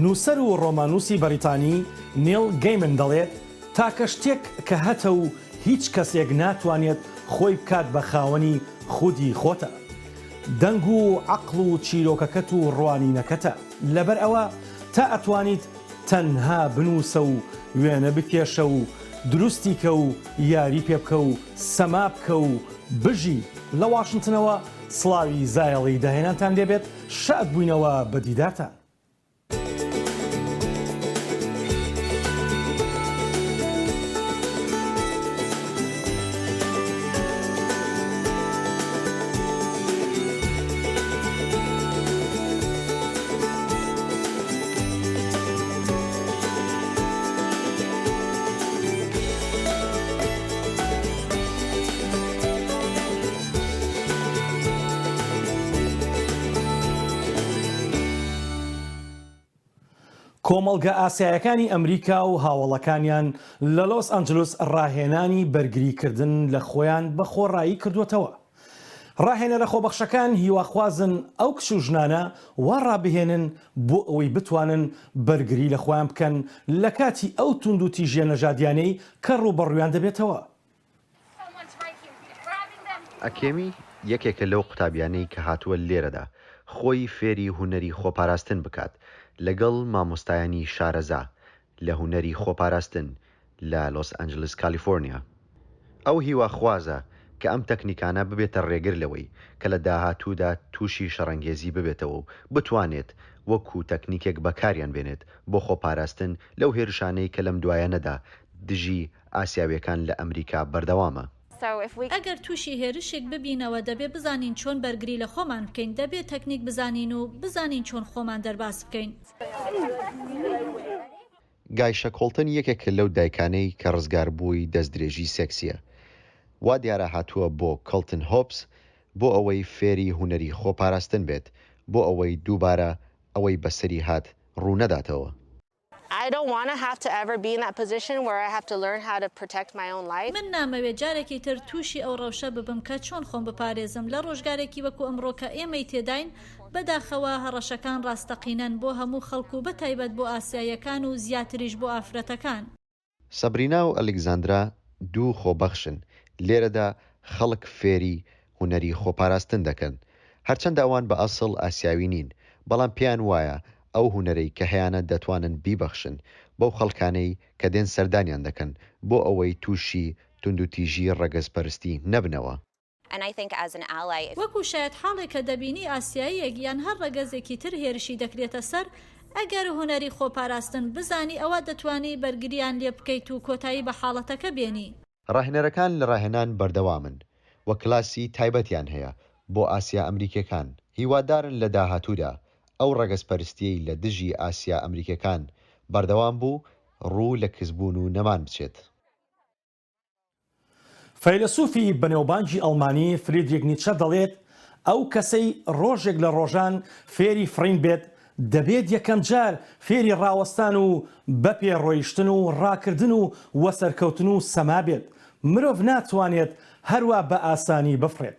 نووسەر و ڕۆمانووسی بەریتانی نیل گەیمن دەڵێت تاکە شتێک کە هەتە و هیچ کەسێک ناتوانێت خۆی بکات بە خاوەنی خودی خۆتە. دەنگ و عەقڵ و چیرۆکەکەت و ڕوانینەکەتە. لەبەر ئەوە تا ئەتوانیت تەنها بنووسە و وێنە بکێشە و دروستی کە و یاری پێ بکە و سەما بکە و بژی. لە واشنتنەوە سڵاوی زایەڵی داهێنانتان دەبێت. شاد بووینەوە بە دیدارتان. کۆمەڵگە ئاسیایەکانی ئەمریکا و هاوڵەکانیان لە لۆس ئەنجلوس ڕاهێنانی بەرگریکردن لە خۆیان بە خۆڕایی کردوتەوە. ڕاهێنەرە خۆبەخشەکان هیواخوازن ئەو کچ و ژنانە وا ڕابهێنن بۆ ئەوەی بتوانن بەرگری لە خۆیان بکەن لە کاتی ئەو توند و تیژە نەژادیانەی کە ڕوبەڕوویان دەبێتەوە. ئەکێمی یەکێکە لەو قوتابیانەی کە هاتووە لێرەدا خۆی فێری هوەری خۆپاراستن بکات لەگەڵ مامۆستایانی شارەزا لە هوەری خۆپاراستن لە لۆس ئەنجلس کالیفۆرنیا. ئەو هیواخوازە کە ئەم تەکنیکانە ببێتە ڕێگر لەوەی کە لە داهاتوودا تووشی شەڕەنگێزی ببێتەوە و بتوانێت وەکو تەکنیکێک بەکاریان بێنێت بۆ خۆپاراستن لەو هێرشانەی کە لەم دوایەنەدا دژی ئاسیاویەکان لە ئەمریکا بەردەوامە. ئەگەر تووشی هێرشێک ببینەوە دەبێت بزانین چۆن بەرگری لە خۆمان بکەین، دەبێت تەکنیک بزانین و بزانین چۆن خۆمان دەرباز بکەین. گایشە کۆڵتن یەکێکە لەو دایکانەی کە ڕزگار بووی دەستدرێژی سێکسیە. وا دیارە هاتووە بۆ کەڵتن هۆبس بۆ ئەوەی فێری هوەری خۆپاراستن بێت بۆ ئەوەی دووبارە ئەوەی بەسەری هات ڕوو نەداتەوە. I don't want to have to ever be in that position where I have to learn how to protect my own life. من نامەوێت جارێکی تر تووشی ئەو ڕەوشە ببم کە چۆن خۆم بپارێزم لە ڕۆژگارێکی وەکو ئەمڕۆ کە ئێمەی تێداین بەداخەوە هەڕەشەکان ڕاستەقینەن بۆ هەموو خەڵکو بە تایبەت بۆ ئاسیایەکان و زیاتریش بۆ ئافرەتەکان. سەبرینا و ئەلێکزاندرا دوو خۆبەخشن لێرەدا خەڵک فێری هوەری خۆپاراستن دەکەن. هەرچەندە ئەوان بە ئەسڵ ئاسیاوی نین، بەڵام پێیان وایە ئەو هوەرەی کە هەیەە دەتوانن بیبەخشن بەو خەڵکانەی کە دێن سەردانیان دەکەن بۆ ئەوەی تووشی توندوتیژی ڕەگەزپەرستی نەبنەوە. وەکو شاید حاڵێک کە دەبینی ئاسیاییەک یان هەر ڕەگەزێکی تر هێرشی دەکرێتە سەر، ئەگەر هوەری خۆپاراستن بزانی ئەوە دەتوانی بەرگریان لێ بکەیت و کۆتایی بە حاڵەتەکە بێنی. ڕاهێنەرەکان لە ڕاهێنان بەردەوامن وە کلاسی تایبەتیان هەیە بۆ ئاسیا ئەمریکەکان. هیوادارن لە داهاتوودا ئەو ڕەگەزپەرستیەی لە دژی ئاسیا ئەمریکەکان بەردەوام بوو ڕوو لە کەسبوون و نەمان بچێت. فەیلسوفی بەنێوبانجی ئەڵمانی فریدریک نیچە دەڵێت ئەو کەسەی ڕۆژێک لە ڕۆژان فێری فڕین بێت دەبێت یەکەم جار فێری ڕاوەستان و بەپێ ڕۆیشتن و ڕاکردن و وەسەرکەوتن و سەما بێت. مرۆڤ ناتوانێت هەروە بە ئاسانی بفڕێت،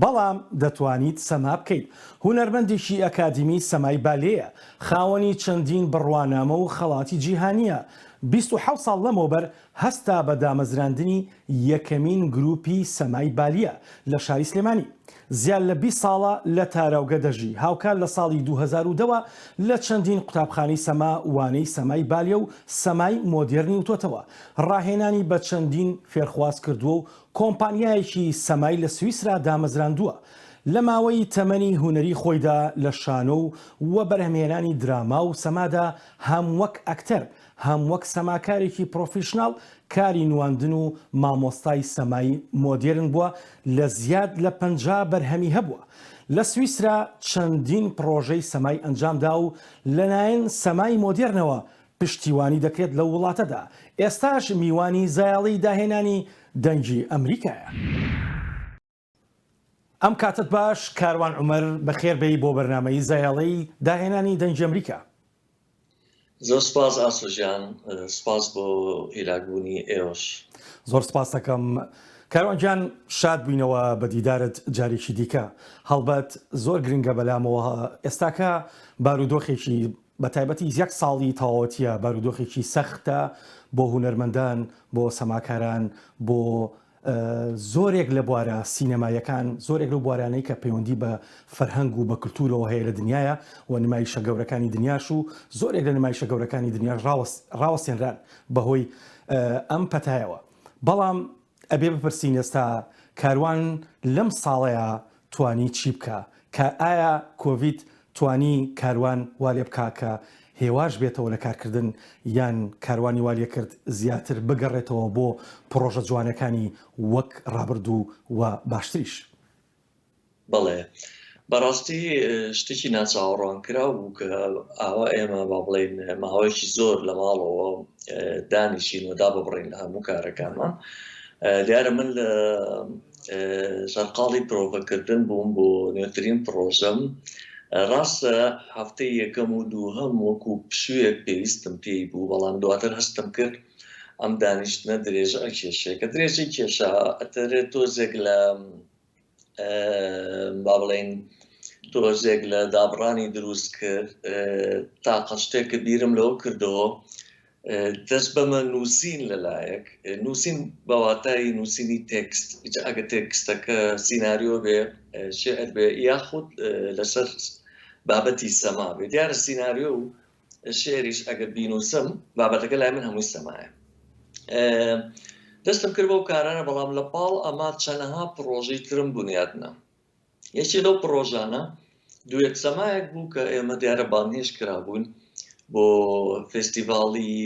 بەڵام دەتوانیت سەما بکەیت. هونەرمەندێکی ئەکادیمی سەمای بالەیە، خاوەنی چەندین بڕوانامە و خەڵاتی جیهانیە. 27 ساڵ لەمەوبەر هەستا بە دامەزراندنی یەکەمین گروپی سەمای بالیە لە شاری سلێمانی. زیاد لە 20 ساڵە لە تاراوگە دەژی. هاوکار لە ساڵی 2002 لە چەندین قوتابخانەی سەما وانەی سەمای بالیە و سەمای مۆدێرنی وتۆتەوە. ڕاهێنانی بە چەندین فێرخواز کردووە و کۆمپانیایەکی سەمای لە سویسرا دامەزراندووە. لە ماوەی تەمەنی هوەری خۆیدا لە شانۆ و وە بەرهەمهێنانی دراما و سەمادا هەم وەک ئەکتەر هەم وەک سەماکارێکی پرۆفیشناڵ کاری نواندن و مامۆستای سەمای مۆدێرن بووە. لە زیاد لە 50 بەرهەمی هەبووە. لە سویسرا چەندین پرۆژەی سەمای ئەنجامدا و لەلایەن سەمای مۆدێرنەوە پشتیوانی دەکرێت لە وڵاتەدا. ئێستاش میوانی زایاڵی داهێنانی دەنگی ئەمریکایە. ئەم کاتت باش کاروان عومەر بەخێربەی بۆ بەرنامەی زایاڵی داهێنانی دەنگی ئەمریکا. زۆر سپاس ئاسۆژیان، سپاس بۆ هیلاکبوونی ئێوەش. زۆر سپاس دەکەم کاروانجان، شاد بووینەوە بە دیدارت جارێکی دیکە. هەڵبەت زۆر گرنگە بەلامەوە ئێستاکە بارودۆخێکی بە تایبەتی یەک ساڵی تەواوەتیە بارودۆخێکی سەختە بۆ هونەرمەندان بۆ سەماکاران بۆ زۆرێک لە بوارە سینەمایەکان زۆرێک لە بوارانەی کە پەیوەندی بە فەرهەنگ و بە کلتورەوە هەیە لە دنیاە و نمایشە گەورەکانی دنیاش و زۆرێک لە نمایشە گەورەکانی دنیاش ڕاوەستێنران بەهۆی ئەم پەتایەوە. بەڵام ئەبێ بپرسین ئێستا کاروان لەم ساڵەیە توانی چی بکە کە ئایا کۆڤید توانی کاروان والێ بکا کە هێواش بێتەوە لە کارکردن یان کاروانی والێ کرد زیاتر بگەڕێتەوە بۆ پرۆژە جوانەکانی وەک ڕابردوو و باشتریش. بەڵێ بەڕاستی شتێکی ناچاوەڕوان کرا بوو کە ئاوا ئێمە با بڵێن ماوەیەکی زۆر لە ماڵەوە دانیشین و دا ببڕین لە هەموو کارەکانمان. دیارە من لە سەرقاڵی پرۆڤەکردن بووم بۆ نوێترین پرۆژەم. ڕاستە هەفتەی یەکەم و دووهەم وەکو پشوویەک پێویستم پێی بوو، بەڵام دواتر هەستم کرد ئەم دانیشتنە درێژە ئەکێشێ کە درێژەی کێشە ئەتەرێت تۆزێک لە با بڵێن تۆزێک لە دابڕانی دروست کرد تاقە شتێک کە بیرم لەوە کردەوە دەست بەمە نووسین لەلایەک نووسین بەواتای نووسینی تێکست ئەگە تێکستەکە سیناریۆ بێ شێعر بێ یاخود لەسەر بابەتی سەما بێ. دیارە سیناریۆ و شێریش ئەگەر بینوسم بابەتەکە لای من هەمووی سەمایە. دەستم کرد بەو کارانە، بەڵام لە پاڵ ئەما چەندەها پرۆژەی ترم بنیادنە. یەکی لەو پرۆژانە دوێت سەمایەک بوو کە ئێمە دیارە بانهێش کرابوون بۆ فێستیڤاڵی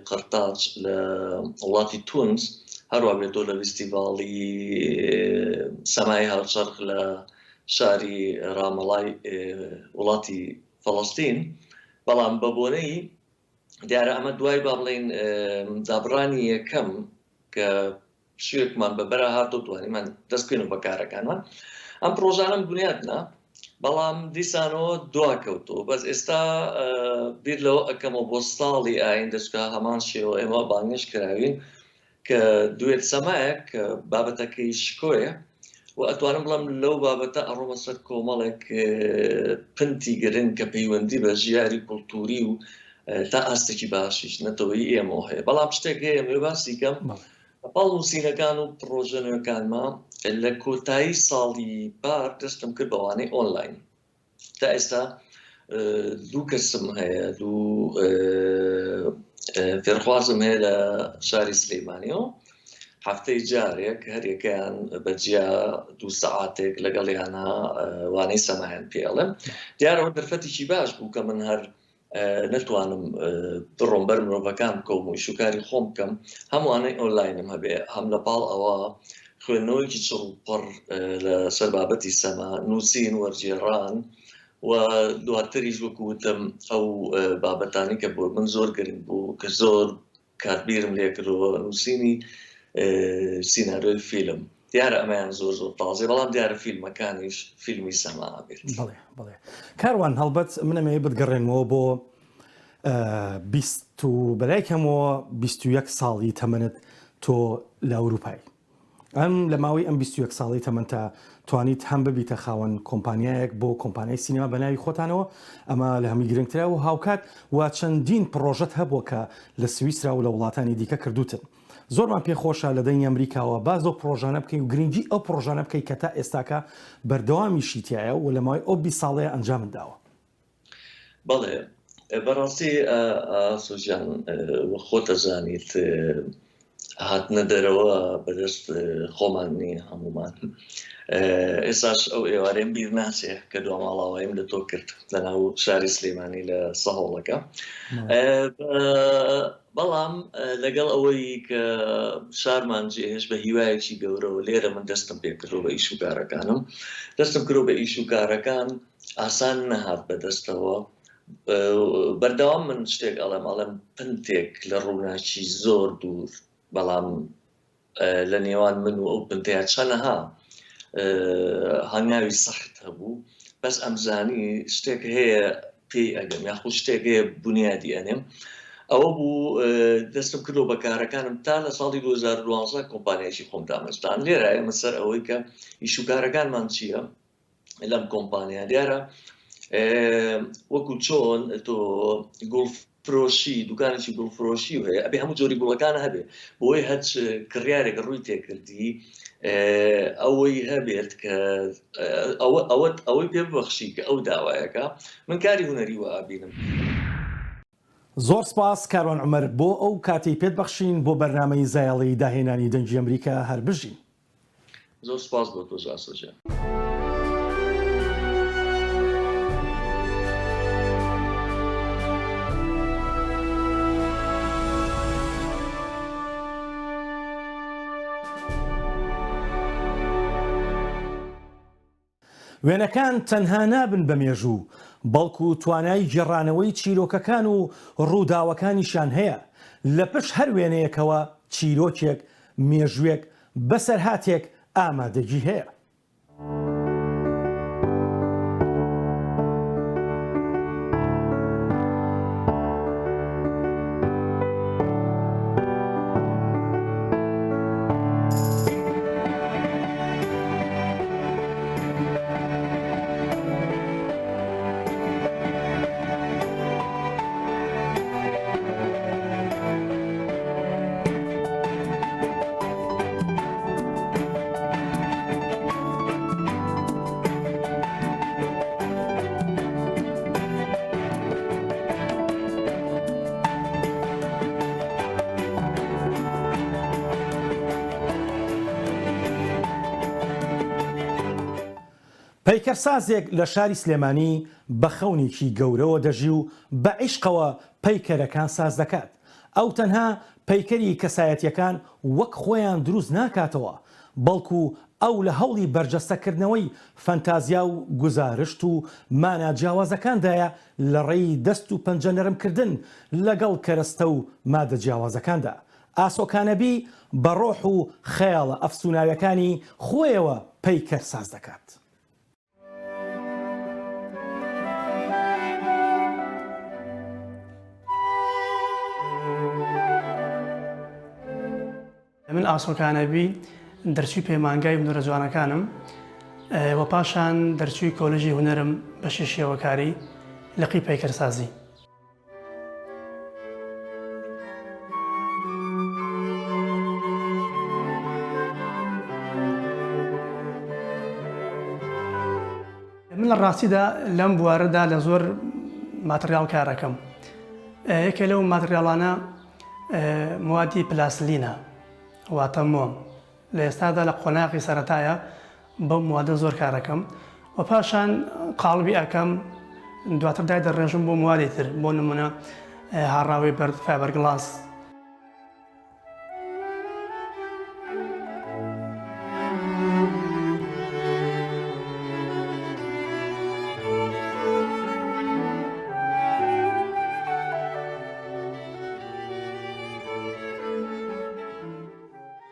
قەرتاج لە وڵاتی تونس، هەروە بێتۆ لە فێستیڤاڵی سەمای هاوچەرخ لە شاری ڕامەڵای وڵاتی فەڵەستین. بەڵام بە بۆنەی دیارە ئەمە دوای با بڵێن دابڕانی یەکەم کە شوێکمان بەبەرە هاتۆ توانیمان دەستکەین و بەکارەکانمان ئەم پرۆژانم بنیادنا، بەڵام دیسانەوە دواکەوتەوە. بەس ئێستا بیر لەوە ئەەکەمەوە بۆ ساڵی ئایندەشکە هەمان شێوە ئێمە بانگێش کراوین کە دوێت سەمایەک کە بابەتەکەی شکۆیە و ئەتوانم بڵم لەو بابەتە ئەڕۆمە سەر کۆمەڵێک پنتی گرنگ کە پەیوەندی بە ژیاری کولتوری و تا ئاستێکی باشیش نەتەوەی ئێمە هەیە. بەڵام شتێک هەیە مێ باسی کەم پاڵ نووسینەکان و پرۆژەنەکانمان لە کۆتایی ساڵی پار دەستم کرد بەوانەی ئۆنلاین. تا ئێستا دوو کەسم هەیە، دوو فێرخوازم هەیە لە شاری سلەیمانیەوە، هەفتەی جارێک هەرێکیان بەجیا دوو سەعاتێک لەگەڵیانە وانەی سەمایان پێڵم. دیارەوە دەرفەتێکی باش بوو کە من هەر نتوانم بڕۆم بەر مرۆڤەکان بکەم و شوکاری خۆم بکەم، هەمووانەی ئۆنلاینم هەبێ، هەم لە پاڵ ئەوە خوێندنەوەیکی چڵپڕ لە سەر بابەتی سەما، نووسین وەرجێڕان و دواتریش وەکوتم ئەو بابەتانی کە بۆ من زۆر گرنگ بوو کە زۆر کاربیرم لێ کردەوە نووسینی سیناریۆی فیلم. دیارە ئەمەیان زۆر زۆر تازێ، بەڵام دیارە فیلمەکانیش فیلمی سەما بێت. بڵێ کاروان هەڵبەت منەمەیە بتگەڕێنەوە بۆ بەلایکەمەوە 21 ساڵی تەمەنت تۆ لە ئەوروپای. ئەم لە ماوەی ئەم 21 ساڵی تەمەنتە توانیت هەم ببیتە خاوەن کۆمپانیایەک بۆ کۆمپانیای سینەما بە ناوی خۆتانەوە، ئەمە لە هەمی گرنگترا و هاوکات و چەندین پرۆژەت هەبووە کە لە سویسرا و لە وڵاتانی دیکە کردوتن. زۆرمان پێخۆشە لە دەنگی ئەمریکاوە باز ئەو پرۆژانە بکەین و گرنگی ئەو پرۆژانە بکەی کە تا ئێستاکە بەردەوامیشی تایە و لە ماوەی ئەو 20 ساڵەیە ئەنجامت داوە. بەڵێ بەڕاستی سوژیان خۆتە زانیت هاتنە دەرەوە بەدەست خۆمانی هەمومان. ئێستاش ئەو ئێوارەیەم بیر ناچێ کە دو ماڵاواییم لە تۆ کرد لەناو شاری سلەیمانی لە سەهۆڵەکە. بەڵام لەگەڵ ئەوەی کە شارمان جێهێش بە هیوایەکی گەورەوە لێرە من دەستم پێکردەوە بە ئیش و کارەکانم، دەستم کردەوە بە ئیش و کارەکان ئاسان نەهات بەدەستەوە. بەردەوام من شتێک ئەڵێم پنتێک لە ڕووناکی زۆر دوور، بەڵام لە نێوان من و ئەو پنتەیە چەندەها هەنگاوی سەخت هەبوو، بەس ئەمزانی شتێک هەیە پێی ئەگەم یاخود شتێک هەیە بنیادی ئەنێم. ئەوە بوو دەستم کردەوە بە کارەکانم تا لە ساڵی 2012 کۆمپانیایەکی خۆم دامەزران. لێرە ئێمە سەر ئەوەی کە ئیش و کارەکانمان چییە لەم کۆمپانیا. دیارە وەکو چۆن تۆ گوڵفرۆشی دوکانێکی گوڵفرۆشی هەیە ئەبێ هەموو جۆری گوڵەکانە هەبێ بۆی هەچ کڕیارێک ڕووی تێکردی ئەوەی هەبێت کە ئەوەی پێ ببەخشی کە ئەو داوایەکە من کاری هونەری وە ئابینم. زۆر سپاس کاروان عومەر بۆ ئەو کاتی پێت بەخشین بۆ بەرنامەی زایاڵی داهێنانی دەنگی ئەمریکا هەر بژین. زۆر سپاس بۆ تۆ جاسۆجە. وێنەکان تەنها نابن بە مێژوو بەڵکو توانای گێڕانەوەی چیرۆکەکان و ڕووداوەکانیشان هەیە لە پشت هەر وێنەیەکەوە چیرۆکێک مێژوویەک بەسەرهاتێک ئامادەگی هەیە. پەیکەرسازێک لە شاری سلێمانی بە خەونێکی گەورەوە دەژی و بە عیشقەوە پەیکەرەکان ساز دەکات. ئەو تەنها پەیکەری کەسایەتیەکان وەک خۆیان دروست ناکاتەوە بەڵکو ئەو لە هەوڵی بەرجەستەکردنەوەی فەنتازیا و گزارشت و مانە جیاوازەکاندایە لە ڕێی دەست و پەنجە نەرمکردن لەگەڵ کەرەستە و مادە جیاوازەکاندا. ئاسۆکانەبی بە ڕۆح و خەیاڵە ئەفسوناویەکانی خۆیەوە پەیکەر ساز دەکات. من ئاسۆکانەبی دەرچووی پەیمانگای هونەرە جوانەکانم و پاشان دەرچووی کۆلێژی هونەرم بەشی شێوەکاری لەقی پەیکەرسازی. من لە ڕاستیدا لەم بوارەدا لە زۆر ماتریال کارەکەم. یەکێ لەو ماتریالانە موادی پلاسلینە واتە مۆم. لە ئێستادا لە قۆناغی سەرەتایە بەو موادە زۆر کارەکەم و پاشان قاڵبی ئەەکەم دواتر دای دەڕێژم بۆ موادی تر بۆ نمونە هاڕاوی بەرد فایبەرگلاس.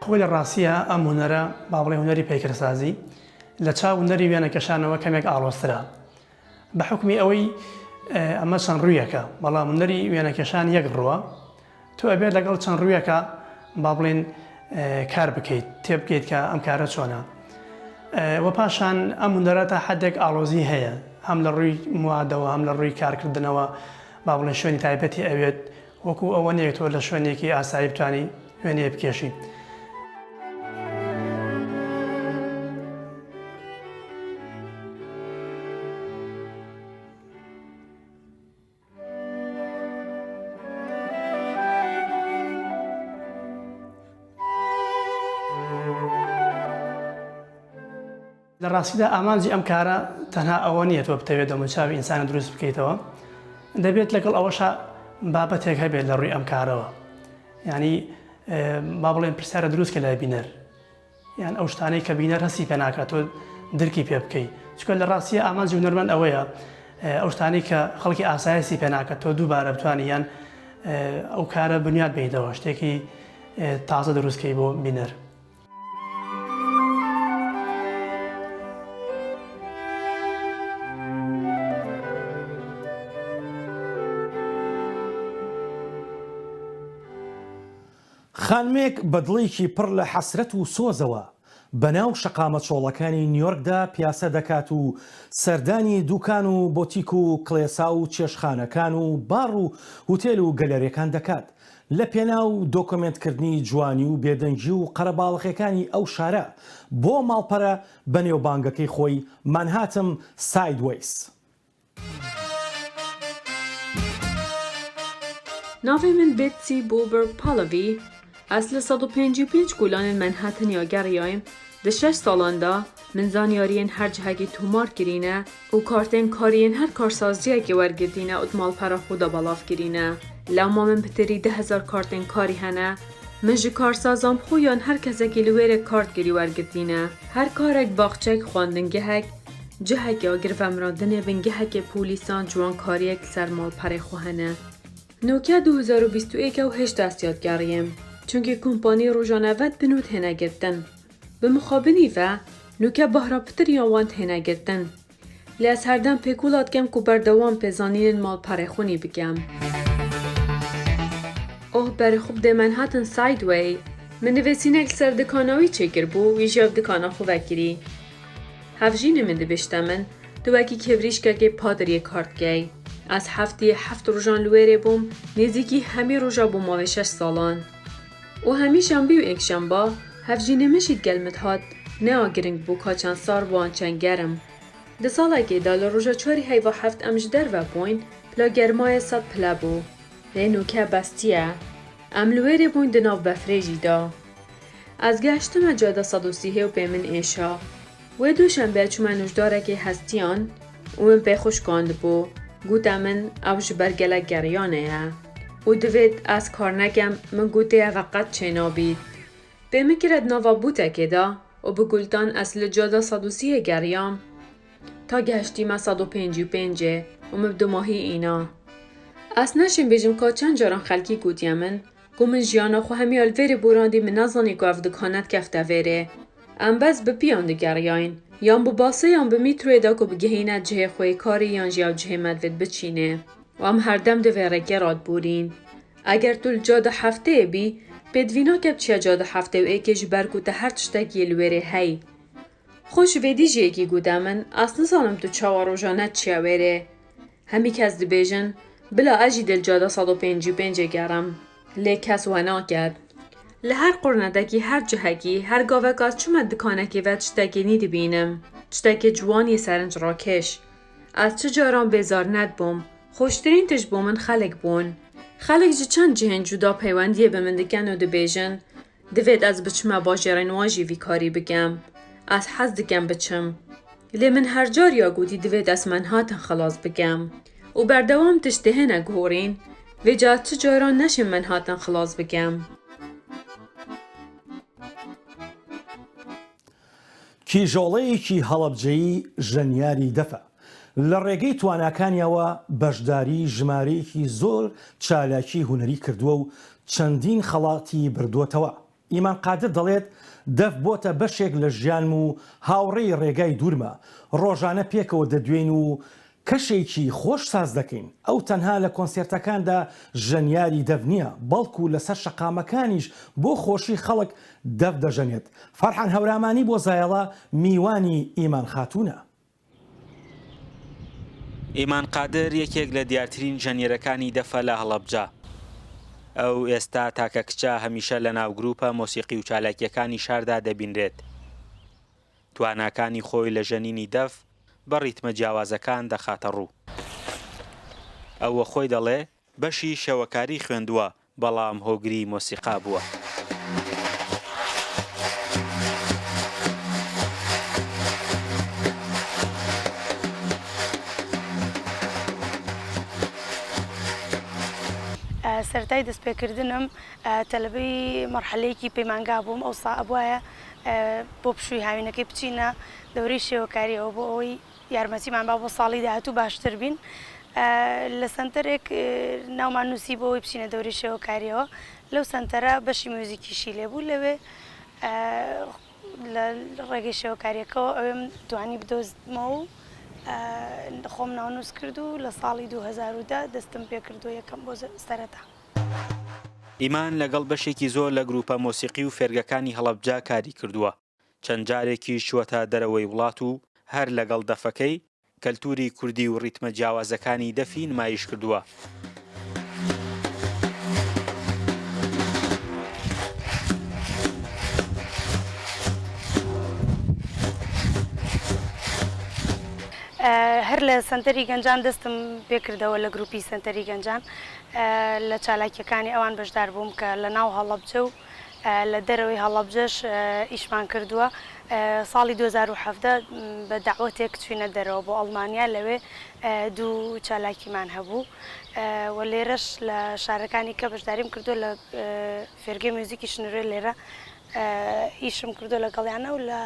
خۆی لە ڕاستیە ئەم هونەرە با بڵێ هونەری پەیکەرسازی لە چاو هونەری وێنەکەشانەوە کەمێک ئاڵۆسترا بە حکمی ئەوەی ئەمە چەند ڕوویەکە بەڵام هونەری وێنەکەشان یەک ڕووە تۆ ئەبێت لەگەڵ چەند ڕوویەکە با بڵێن کار بکەیت تێبکەیت کە ئەم کارە چۆنە وە پاشان ئەم هونەرە تا حدێک ئاڵۆزی هەیە هەم لە ڕووی موادەوە هەم لە ڕووی کارکردنەوە با بڵێن شوێنی تایبەتی ئەوێت وەکو ئەوە نەیە تۆ لە شوێنێکی ئاسایی بتوانی وێنێ بکێشی. لە ڕاستیدا ئامانجی ئەم کارە تەنها ئەوە نییە تۆ بتەوێت دەموچاوی ئینسانە دروست بکەیتەوە دەبێت لەگەڵ ئەوەشە بابەتێک هەبێت لە ڕووی ئەم کارەوە ینی با بڵێن پرسیارە دروستکە لای بینەر یان ئەو شتانەی کە بینەر هەستی پێ ناکات تۆ درکی پێ بکەیت چکە لە ڕاستیە ئامانجی هونەرمەند ئەوەیە ئەو شتانەی کە خەڵکی ئاسایەسی پێ ناکات تۆ دووبارە بتوانی یان ئەو کارە بنیاد بێیتەوە شتێکی تازە دروستکەی بۆ بینەر. خانمێک بەدڵێکی پڕ لە حەسرەت و سۆزەوە بەناو شەقامە چۆڵەکانی نیویۆرکدا پیاسە دەکات و سەردانی دوکان و بۆتیک و کڵێسا و چێشخانەکان و باڕ و هوتێل و گەلەریەکان دەکات لە پێناو دۆکۆمنتکردنی جوانی و بێدەنگی و قەرەباڵغیەکانی ئەو شارە بۆ ماڵپەرە بەنێوبانگەکەی خۆی مانهاتم سایدوەیس. ناوی من بیتسی بوبر پالاوی از لە 155 گولانên منهاتن گەڕیایم di 6 ساڵان da min zaniyariyên her cihekî tomar kirîne û kartên kariyên her karsaziyekê wergirtîne û di malpera xwe da belav kirîne. Lewma min bi tirî 10,000 kartên karî hene. Min ji karsazan xwe yan her kesekî li wêrê kart kirî wergirtîne. Her karek baxçek, xwandingehek, cihekê agirvemrandinê bingehekê polîsan ciwankariyek li ser malperê xwe hene. Nokia 2021 ew hêj destiyat geriyêm. Çünkü kompanî rojanevet bi nû têne girtin. Bi mixabinî ve Nokia bahra pitir yan wan têne girtin. Lê ez herdem pêkûla dikim ku berdewam pêzanînên malperê xwe nî bikim. Oh berê xwe bi dê Manhattan Sideway min nivêsînek li ser dikana wî çêkiribû wî jî ev dikana xwe vekirî. Hevjînê min dibişte min tu wekî kevrîşkekê padiriyê kart gey. Ez heftiyê 7 rojan li wêrê bûm nêzîkî hemî roja bû mavê 6 salan. û hemî şembî û ekşemba hevjînê min jî digel min hat nea giring bû ka çend sar wan çend gerim. Di salekê da li roja çwarî heyva heft em ji derve bûyn pila germayê 100 pile bû. Lê Nokia bestiye. Em li wêrê bûyn di nav befrê jî da. Ez geştime cada 130 û pê min êşa. Wê dûşembe çûme nûjdarekê hestiyan û min pê xwe şikandibû. Gote min ew ji ber gelek geriyanê ye. û divêt ez kar nekem min gotê ev qet çênabît. Pê min kire di nava bûtekê da û bi gultan ez li cada 130 geriyam ta geştîme 155 û min bi dumahî îna. Ez neşên bêjim ka çend caran xelkî gotiye min ku min jiyana xwe hemî li vêrê borandî min nezanî ku ev dikanet kefte vêrê. Em bez bi pîyan digeriyayîn yan bi basê yan bi mîtroyê da ku bigihîne cihê xwe karî yan jî ew cihê me divêt biçîne. û em herdem di vê rekê radborîn. Eger tu li cada hefteyê bî pêdivîna kep çiya cada heftê û êkê ji ber ku te her tiştekî li wêrê hey. Xwe ji vê dî jî yekî gote min ez nizanim tu çawa rojane çiya wêrê. Hemî kes dibêjin bila ez jî di li cada 155 gerim. Lê kes we nakir. Li her qurnedekî her cihekî her gavek ez çûme dikanekê ve tiştekê nî dibînim. Tiştekê ciwanî serinc rakêş. Ez çi caran bêzar nedbûm. Xweştirîn tişt bû min xelek bûn. Xelek ji çend cihên cuda peywendiyê bi min dikin û dibêjin divêt ez biçime bajêrên wan jî vî karî bikim. Ez hez dikim biçim. Lê min her cariya gotî divêt ez Manhattan xelas bikim. û berdewam tiştê hene guhorîn vê ca çi caran neşim Manhattan xelas bikim. کیژۆڵەیەکی هەڵەبجەیی ژەنیاری دەفە لە ڕێگەی تواناکانیەوە بەشداری ژمارەیەکی زۆر چالاکی هونەری کردووە و چەندین خەڵاتی بردووەتەوە. ئیمان قادر دەڵێت دەف بۆتە بەشێک لە ژیانم و هاوڕێی ڕێگای دوورمە ڕۆژانە پێکەوە دەدوێن و کەشێکی خۆش ساز دەکەین. ئەو تەنها لە کۆنسێرتەکاندا ژەنیاری دەف نییە بەڵکو لەسەر شەقامەکانیش بۆ خۆشی خەڵک دەف دەژەنێت. فەرحان هەورامانی بۆ زایەڵە میوانی ئیمان خاتوونە. ئیمان قادر یەکێک لە دیارترین ژەنیێرەکانی دەفە لە هەڵەبجە. ئەو ئێستا تاکە کچە هەمیشە لە ناو گروپە مۆسیقی و چالاکیەکانی شاردا دەبینرێت. تواناکانی خۆی لە ژەنینی دەف بە ڕیتمە جیاوازەکان دەخاتە ڕوو. ئەوە خۆی دەڵێ بەشی شەوەکاری خوێندووە بەڵام هۆگری مۆسیقا بووە. سەرەتای دەستپێکردنم تەلەبەی مەرحەلەیەکی پەیمانگا بووم ئەو سەعب وایە بۆ پشووی هاوینەکەی بچینە دەورەی شێوەکاریەوە بۆ ئەوەی یارمەتیمان با بۆ ساڵی داهاتوو باشتر بین لە سنتەرێک ناومان نووسی بۆ ئەوەی بچینە دەورەی شێوەکاریەوە لەو سنتەرە بەشی میوزیکیشی لێبوو لەوێ لە ڕێگەی شێوەکاریەکەەوە ئەوێم توانی بدۆزمەوە و خۆم ناونووس کرد و لە ساڵی 2010 دەستم پێ کردو یەکەم بۆ سەرەتا. ئیمان لەگەڵ بەشێکی زۆر لە گروپە مۆسیقی و فێرگەکانی هەڵەبجە کاری کردووە. چەند جارێکی شووەتە دەرەوەی وڵات و هەر لەگەڵ دەفەکەی کەلتوری کوردی و ڕیتمە جیاوازەکانی دەفی نمایش کردووە. هەر لە سنتەری گەنجان دەستم پێکردەوە لە گروپی سنتەری گەنجان لە چالاکیەکانی ئەوان بەشدار بووم کە لە ناو هەڵەبجە و لە دەرەوەی هەڵەبجەش ئیشمان کردووە. ساڵی 2017 بە داوەتێک چوینە دەرەوە بۆ ئەڵمانیا، لەوێ دوو چالاکیمان هەبوو و لێرەش لە شارەکانی کە بەشداریم کردو لە فێرگەی موزیکی شنوێ لێرە ئیشم کردو لەگەڵیانە و لە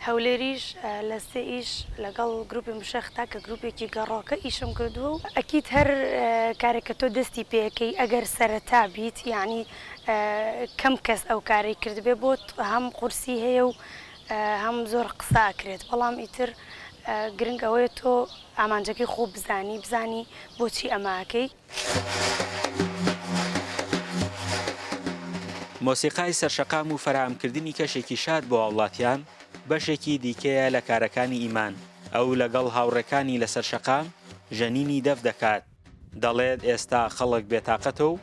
هەولێریش لە سێ ئیش لەگەڵ گروپی مشەختا کە گروپێکی گەڕۆکە ئیشم کردووە و ئەکید هەر کارێکە تۆ دەستی پێەکەی ئەگەر سەرەتا بیت یعنی کەم کەس ئەو کاری کردبێ بۆت هەم قورسی هەیە و هەم زۆر قساکرێت، بەڵام ئیتر گرنگ ئەوەیە تۆ ئامانجەکەی خۆ بزانی بۆچی ئەماکەی. مۆسیقای سەرشەقام و فەرهەمکردنی کەشێکی شاد بۆ وڵاتیان بەشێکی دیکەیە لە کارەکانی ئیمان. ئەو لەگەڵ هاوڕێکانی لە سەرشەقام ژەنینی دەف دەکات، دەڵێت ئێستا خەڵک بێتاقەتە و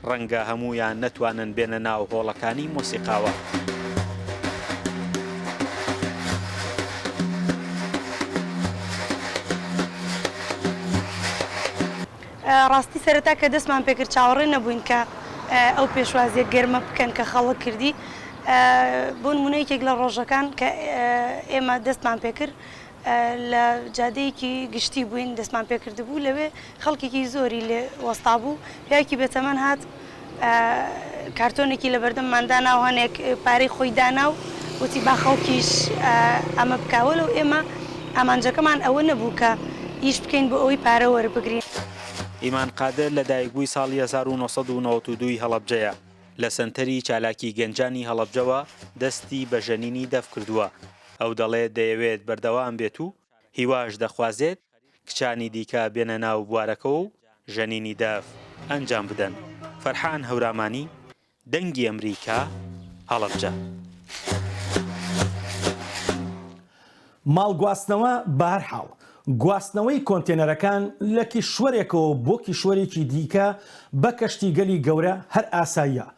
ڕەنگە هەمویان نەتوانن بێنە ناو هۆڵەکانی مۆسیقاوە. ڕاستی سەرەتا کە دەستمان پێکرد چاوەڕێ نەبووین کە ئەو پێشوازیە گەرمە بکەن کە خەڵک کردی. بۆ نمونەیەکێک لە ڕۆژەکان کە ئێمە دەستمان پێکرد لە جادەیەکی گشتی بووین دەستمان پێکرد بوو، لەوێ خەڵکێکی زۆری لێ وەستا بوو، پیاکی بێتەمەن هات کارتۆنێکی لە بەردەمماندا و هەنێک پارەی خۆی دانا و وتی با خەڵکیش ئەمە بکاوە لەو ئێمە ئامانجەکەمان ئەوە نەبوو کە ئیش بکەین بۆ ئەوەی پارە وەربگرین. ئیمان قادر لە دایکبووی ساڵی 1992 هەڵەبجەیە. لە سنتەری چالاکی گەنجانی هەڵەبجەوە دەستی بە ژەنینی دەف کردووە. ئەو دەڵێت دەیەوێت بەردەوام بێت و هیواش دەخوازێت کچانی دیکە بێنە ناو بوارەکە و ژەنینی دەف ئەنجام بدەن. فەرحان هەورامانی، دەنگی ئەمریکا، هەڵەبجە. ماڵگواستنەوە بەهەرحاڵ گواستنەوەی کۆنتێنەرەکان لە کیشوەرێکەوە بۆ کیشوەرێکی دیکە بە کەشتیگەلی گەورە هەر ئاساییە،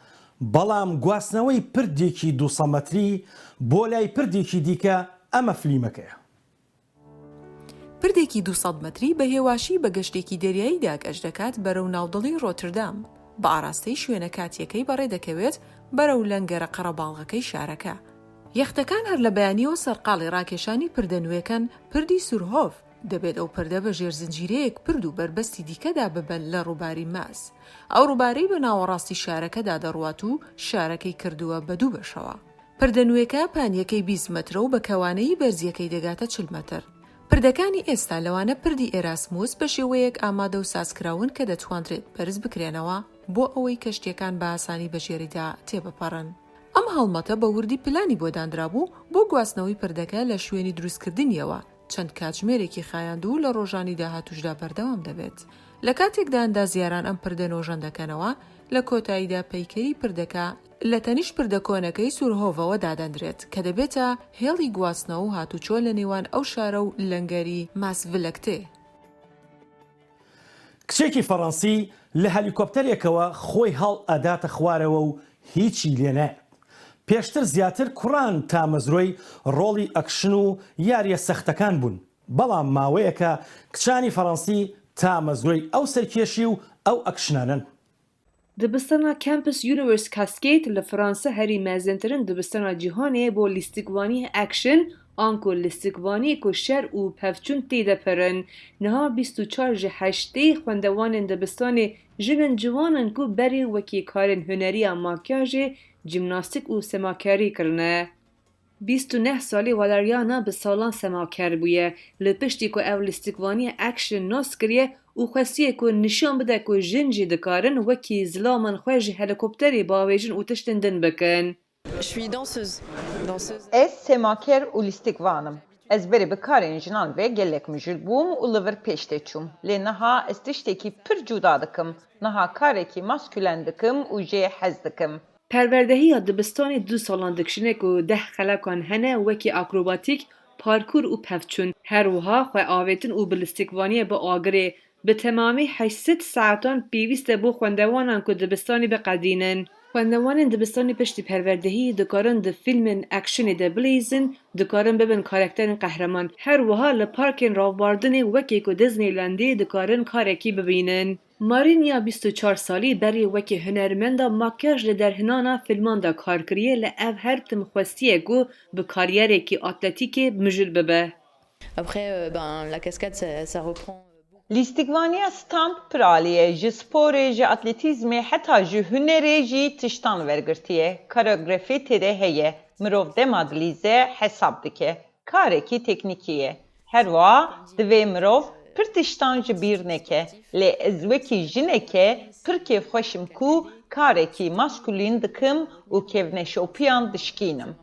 بەڵام گواستنەوەی پردێکی 200 مەتری بۆ لای پردێکی دیکە ئەمە فلیمەکەیە. پردێکی 200 مەتری بە هێواشی بە گەشتێکی دەریاییدا گەشت دەکات بەرەو ناودڵی ڕۆتردام، بە ئاراستەی شوێنە کاتیەکەی بەڕێ دەکەوێت بەرەو لەنگەرە قەرەباڵغەکەی شارەکە. یەختەکان هەر لە بەیانیەوە سەرقاڵی ڕاکێشانی پردەنوێکەن پردی سورهۆف، دەبێت ئەو پردە بە ژێرزنجیرەیەک پرد و بربەستی دیکەدا ببەن لە ڕووباری ماس. ئەو ڕووبارەی بە ناوەڕاستی شارەکەدا دەڕوات و شارەکەی کردووە بە دوو بەشەوە. پردەنوێکە پانیەکەی 20 مەترە و بە کەوانەی بەرزیەکەی دەگاتە 40 مەتر. پردەکانی ئێستا لەوانە پردی ئێراسموس بە شێوەیەک ئامادە و سازکراون کە دەتوانرێت بەرز بکرێنەوە بۆ ئەوەی کەشتیەکان بە ئاسانی بەژێریدا تێبپەڕن. ئەم هەڵمەتە بە وردی پلانی بۆ دانرابوو بۆ گواستنەوەی پردەکە لە شوێنی دروستکردنیەوە، چەند کاتژمێرێکی خایاندوو لە ڕۆژانی داهاتوشدا بەردەوام دەبێت. لە کاتێکدا ئەندازیاران ئەم پردە نۆژەن دەکەنەوە، لە کۆتاییدا پەیکەری پردەکە لە تەنیش پردە کۆنەکەی سورهۆڤەوە دادەندرێت کە دەبێتە هێڵی گواستنەوە و هاتوچۆ لە نێوان ئەو شارە و لەنگەری ماسڤلەکتێ. کچێکی فەڕەنسی لە هەلیکۆپتەرێکەوە خۆی هەڵ ئەداتە خوارەوە و هیچی لێنایە. پێشتر زیاتر کوڕان تا مەزرۆی ڕۆڵی ئەکشن و یاریە سەختەکان بوون، بەڵام ماوەیەکە کچانی فەڕەنسی تا مەزرۆی ئەو سەرکێشی و ئەو ئەکشنانن. دبستana Campus Universe Cascade لە فەڕەنسا هەری مەزنترین dibistana cîhanê bo lîstikvanî action an ku lîstikvanî ku şer û pevçûn tê de perin. Niha 24 ji heştê xwendewanên dibistanê jinin ciwanin ku berê wekî karên huneriya makyajê, jîmnastik û semakerî kirine. 29 salî Valeriana bi salan semaker bûye, li piştî ku ev lîstikvanî action nas kiriye û xwestiye ku nîşan bide ku jin jî dikarin wekî zilaman xwe ji helîkopterê bavêjin û tiştên din bikin. Ez semaker û lîstikvanim. Ez berê bi karên jinan ve gelek mijûl bûm û li vir pêş tê çûm. Lê niha ez tiştekî pir cuda dikim. Niha karekî maskülen dikim û jê hez dikim. پەروەردەهی دبستانی 2 ساڵان دکشنێک و 10 خەلەکان هەنە وەکی ئاکرۆباتیک، پارکور و پەفچوون. هەروەها خوێ ئاوێتن و بلیستیکڤانیە بە ئاگرێ. Bi temamî 800 saetan pêwîst e bo xwendewanan ku dibistانî biqedînin. Xwendewanên dibistanê piştî perwerdehiyê dikarin di fîlmên actionê de bilîzin, dikarin bibin karakterên qehreman. Her wiha li parkên ravbardinê wekî ku Disneylandê dikarin karekî bibînin. Marinya 24 salî berê wekî hunermenda makyaj li derhinana filman de kar kiriye li ev her tim xwestiye ku bi karyerekî atletîkê mijil bibe. Après, la cascade, ça reprend. Lîstikvaniya stamp piraliye ji sporê ji atletîzmê heta ji hunerê jî tiştan wergirtiye. Koreografî têde heye. Mirov dema dilîze hesab dike. Karekî teknîkî ye. Her wiha divê mirov pir tiştan ji bîr neke. Lê ez wekî jineke pir kêfxweşim ku karekî maskûlîn dikim û kevneşopiyan dişkînim.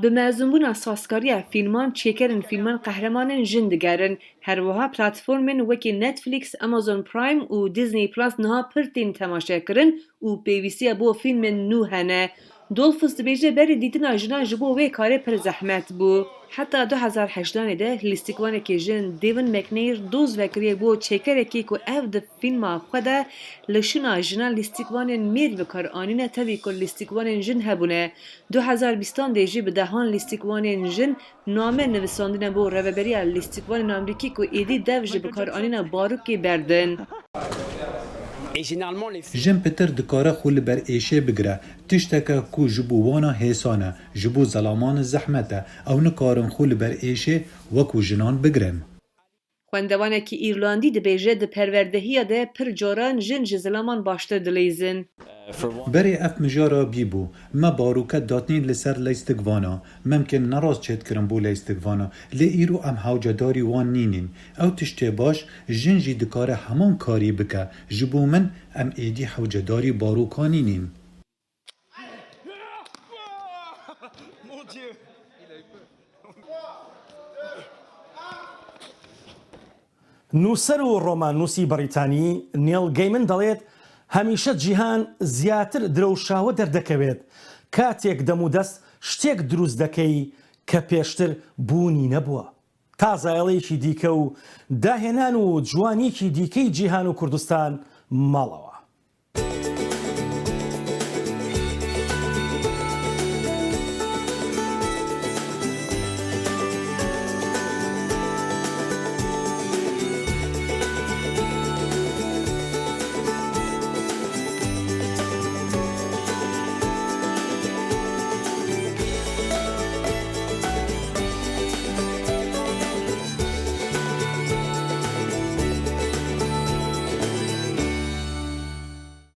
Bi mezûnbûna sazkariya fîlman, çêkerên fîlman qehremanên jin digerin. Her wiha platformên wekî Netflix, Amazon Prime û Disney Plus niha pir tên temaşekirin û pêwîstiya bo fîlmên nû hene. Dolphus dibêje berê dîtina jinan ji bo wê karê pir zehmet bû. Heta 2018 de lîstikvanekî jin Devin McNair doz vekiriye bo çêkerekî ku ev di fîlma xwe de li şina jinan lîstikvanên mêr vikar anîne tevî ku lîstikvanên jin hebûne. 2020 de jî bi dehan lîstikvanên jin name nivîsandine bo reveberiya lîstikvanên Amerîkî ku êdî dev ji bikaranîna barûkê berdin. Jin pitir dikare xwe li ber êşê bigire, tişteke ku ji bo wana hêsan e, ji bo zelaman zehmet e, ew nikarin xwe li ber êşê wekû jinan bigirin. Xwendevanekî Îrlandî dibêje di perwerdehiya de pir caran jin ji zilaman baştir dilîzin. Berê ev mijara bîbû, me barûket datîn li ser lêstikvana, memkin nerast çêtkirin bo lêstikvana, lê îro em hewcedarî wan nînin. Ew tiştê baş, jin jî dikare heman karî bike. Ji bo min em êdî hewcedarî barokan nînin. نووسەر و ڕۆماننووسی بەریتانی نیل گەیمن دەڵێت هەمیشە جیهان زیاتر درەوشاوە دەردەکەوێت کاتێک دەم و دەست شتێک دروست دەکەی کە پێشتر بوونی نەبووە. تازایەڵێکی دیکە و داهێنان و جوانیکی دیکەی جیهان و کوردستان ماڵەوە.